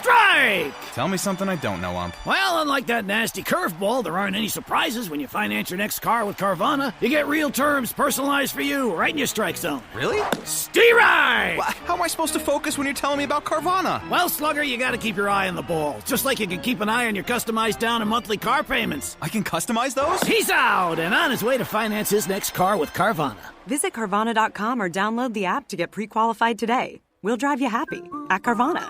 strike! Tell me something I don't know, Ump. Well, unlike that nasty curveball, there aren't any surprises when you finance your next car with Carvana. You get real terms personalized for you right in your strike zone. Really? Steer-right! How am I supposed to focus when you're telling me about Carvana? Well, Slugger, you gotta keep your eye on the ball. Just like you can keep an eye on your customized down and monthly car payments. I can customize those? He's out and on his way to finance his next car with Carvana. Visit Carvana.com or download the app to get pre-qualified today. We'll drive you happy at Carvana.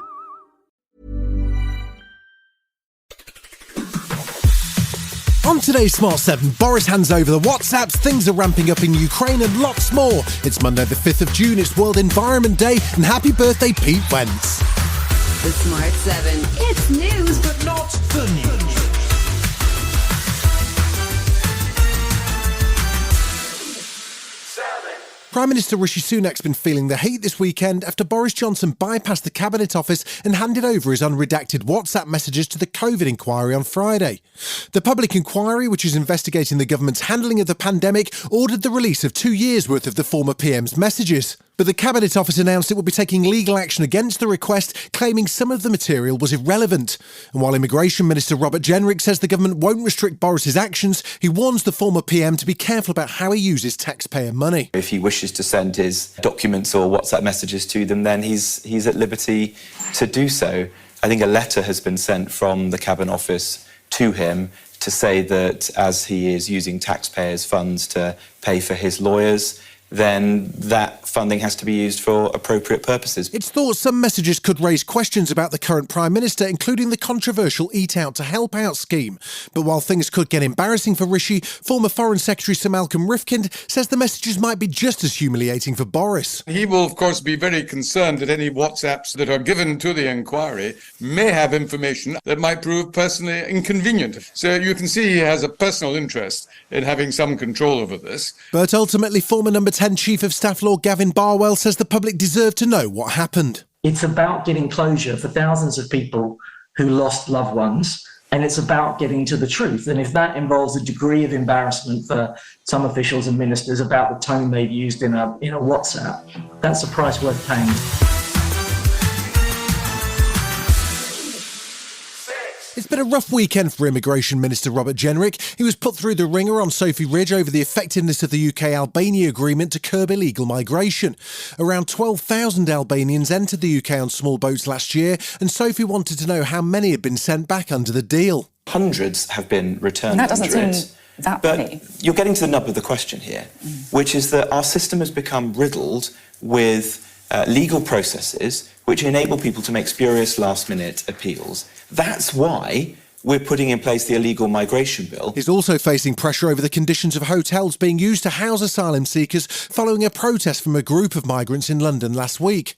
On today's Smart 7, Boris hands over the WhatsApps, things are ramping up in Ukraine and lots more. It's Monday the 5th of June, it's World Environment Day, and happy birthday Pete Wentz. The Smart 7. It's news, but not the news. Prime Minister Rishi Sunak's been feeling the heat this weekend after Boris Johnson bypassed the Cabinet Office and handed over his unredacted WhatsApp messages to the COVID inquiry on Friday. The public inquiry, which is investigating the government's handling of the pandemic, ordered the release of 2 years' worth of the former PM's messages. But the Cabinet Office announced it would be taking legal action against the request, claiming some of the material was irrelevant. And while Immigration Minister Robert Jenrick says the government won't restrict Boris's actions, he warns the former PM to be careful about how he uses taxpayer money. If he wishes to send his documents or WhatsApp messages to them, then he's at liberty to do so. I think a letter has been sent from the Cabinet Office to him to say that as he is using taxpayers' funds to pay for his lawyers, then that funding has to be used for appropriate purposes. It's thought some messages could raise questions about the current Prime Minister, including the controversial Eat Out to Help Out scheme. But while things could get embarrassing for Rishi, former Foreign Secretary Sir Malcolm Rifkind says the messages might be just as humiliating for Boris. He will, of course, be very concerned that any WhatsApps that are given to the inquiry may have information that might prove personally inconvenient. So you can see he has a personal interest in having some control over this. But ultimately, former Number 10 Chief of Staff Lord Gavin Barwell says the public deserve to know what happened. It's about getting closure for thousands of people who lost loved ones, and it's about getting to the truth. And if that involves a degree of embarrassment for some officials and ministers about the tone they've used in a WhatsApp, that's a price worth paying. It's been a rough weekend for Immigration Minister Robert Jenrick. He was put through the ringer on Sophie Ridge over the effectiveness of the UK-Albania agreement to curb illegal migration. Around 12,000 Albanians entered the UK on small boats last year, and Sophie wanted to know how many had been sent back under the deal. Hundreds have been returned. That doesn't seem that many. But you're getting to the nub of the question here, which is that our system has become riddled with legal processes which enable people to make spurious last-minute appeals. That's why we're putting in place the illegal migration bill. He's also facing pressure over the conditions of hotels being used to house asylum seekers following a protest from a group of migrants in London last week.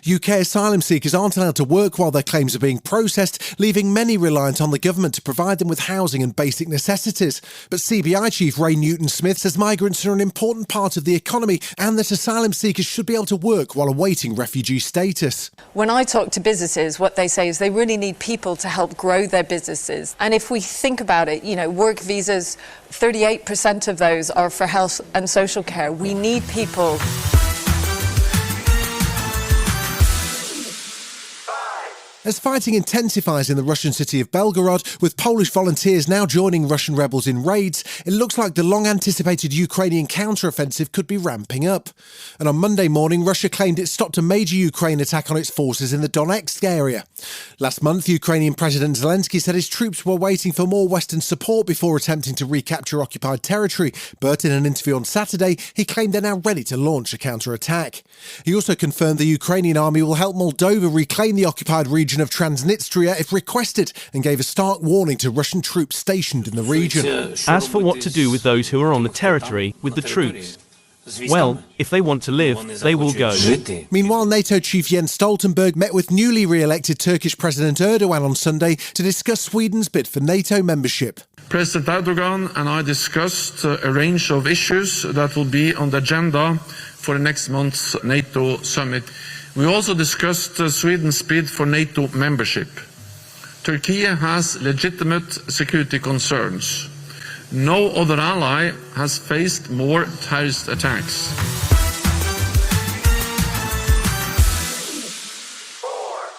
UK asylum seekers aren't allowed to work while their claims are being processed, leaving many reliant on the government to provide them with housing and basic necessities. But CBI Chief Ray Newton-Smith says migrants are an important part of the economy and that asylum seekers should be able to work while awaiting refugee status. When I talk to businesses, what they say is they really need people to help grow their businesses. And if we think about it, work visas, 38% of those are for health and social care. We need people. As fighting intensifies in the Russian city of Belgorod, with Polish volunteers now joining Russian rebels in raids, it looks like the long-anticipated Ukrainian counter-offensive could be ramping up. And on Monday morning, Russia claimed it stopped a major Ukraine attack on its forces in the Donetsk area. Last month, Ukrainian President Zelensky said his troops were waiting for more Western support before attempting to recapture occupied territory, but in an interview on Saturday, he claimed they're now ready to launch a counter-attack. He also confirmed the Ukrainian army will help Moldova reclaim the occupied region of Transnistria if requested, and gave a stark warning to Russian troops stationed in the region. As for what to do with those who are on the territory with the troops, well, if they want to live, they will go. Meanwhile, NATO chief Jens Stoltenberg met with newly re-elected Turkish President Erdogan on Sunday to discuss Sweden's bid for NATO membership. President Erdogan and I discussed a range of issues that will be on the agenda for next month's NATO summit. We also discussed Sweden's bid for NATO membership. Turkey has legitimate security concerns. No other ally has faced more terrorist attacks.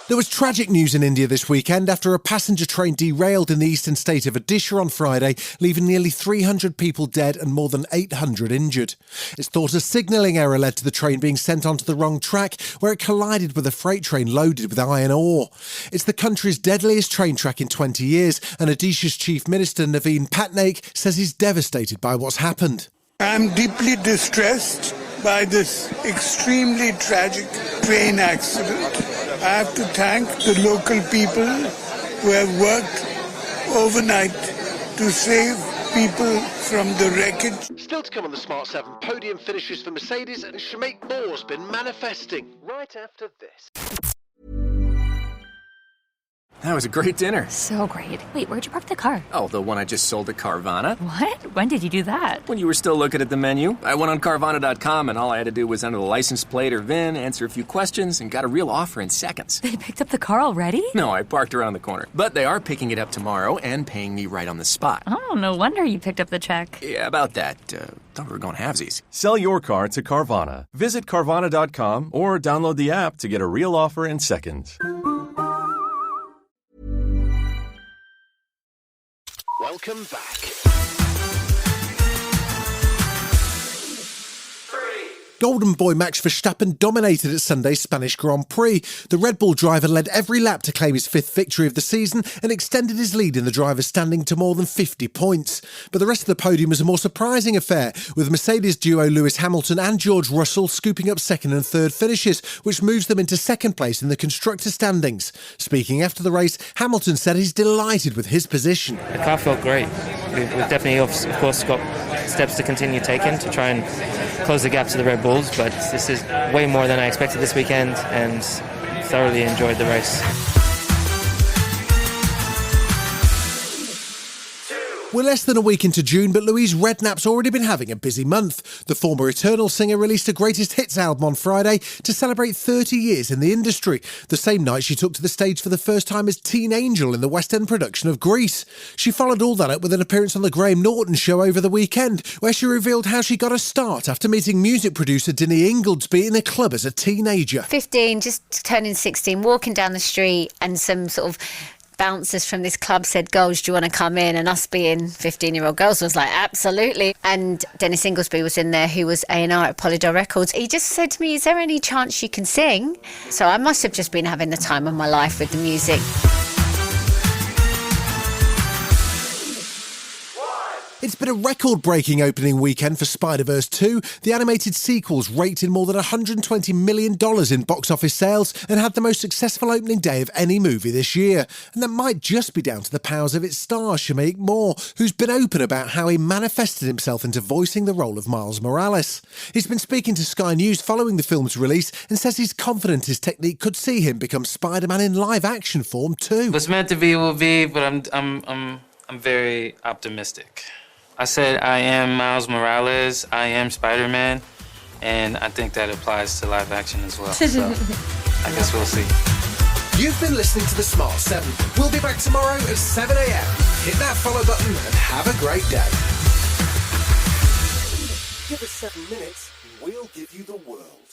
There was tragic news in India this weekend after a passenger train derailed in the eastern state of Odisha on Friday, leaving nearly 300 people dead and more than 800 injured. It's thought a signalling error led to the train being sent onto the wrong track, where it collided with a freight train loaded with iron ore. It's the country's deadliest train track in 20 years, and Odisha's Chief Minister Naveen Patnaik says he's devastated by what's happened. I'm deeply distressed by this extremely tragic train accident. I have to thank the local people who have worked overnight to save people from the wreckage. Still to come on the Smart 7, podium finishes for Mercedes and Shameik Moore's been manifesting right after this. That was a great dinner. So great. Wait, where'd you park the car? Oh, the one I just sold at Carvana. What? When did you do that? When you were still looking at the menu. I went on Carvana.com and all I had to do was enter the license plate or VIN, answer a few questions, and got a real offer in seconds. They picked up the car already? No, I parked around the corner. But they are picking it up tomorrow and paying me right on the spot. Oh, no wonder you picked up the check. Yeah, about that. Thought we were going halvesies. Sell your car to Carvana. Visit Carvana.com or download the app to get a real offer in seconds. Welcome back. Golden boy Max Verstappen dominated at Sunday's Spanish Grand Prix. The Red Bull driver led every lap to claim his 5th victory of the season and extended his lead in the driver's standing to more than 50 points. But the rest of the podium was a more surprising affair, with Mercedes duo Lewis Hamilton and George Russell scooping up 2nd and 3rd finishes, which moves them into 2nd place in the constructor standings. Speaking after the race, Hamilton said he's delighted with his position. The car felt great. We've definitely, of course, got steps to continue taking to try and close the gap to the Red Bulls, but this is way more than I expected this weekend and thoroughly enjoyed the race. We're less than a week into June, but Louise Redknapp's already been having a busy month. The former Eternal singer released a greatest hits album on Friday to celebrate 30 years in the industry. The same night she took to the stage for the first time as Teen Angel in the West End production of Grease. She followed all that up with an appearance on the Graham Norton show over the weekend, where she revealed how she got a start after meeting music producer Denny Ingoldsby in a club as a teenager. 15, just turning 16, walking down the street, and some sort of bouncers from this club said, "Girls, do you want to come in?" And us being 15-year-old girls was like, absolutely. And Dennis Inglesby was in there, who was A&R at Polydor Records. He just said to me, "Is there any chance you can sing?" So I must have just been having the time of my life with the music. It's been a record-breaking opening weekend for Spider-Verse 2. The animated sequels raked in more than $120 million in box office sales and had the most successful opening day of any movie this year. And that might just be down to the powers of its star, Shameik Moore, who's been open about how he manifested himself into voicing the role of Miles Morales. He's been speaking to Sky News following the film's release and says he's confident his technique could see him become Spider-Man in live-action form too. What's meant to be will be, but I'm very optimistic. I said I am Miles Morales, I am Spider-Man, and I think that applies to live action as well. So I guess we'll see. You've been listening to The Smart 7. We'll be back tomorrow at 7 a.m. Hit that follow button and have a great day. Give us 7 minutes, we'll give you the world.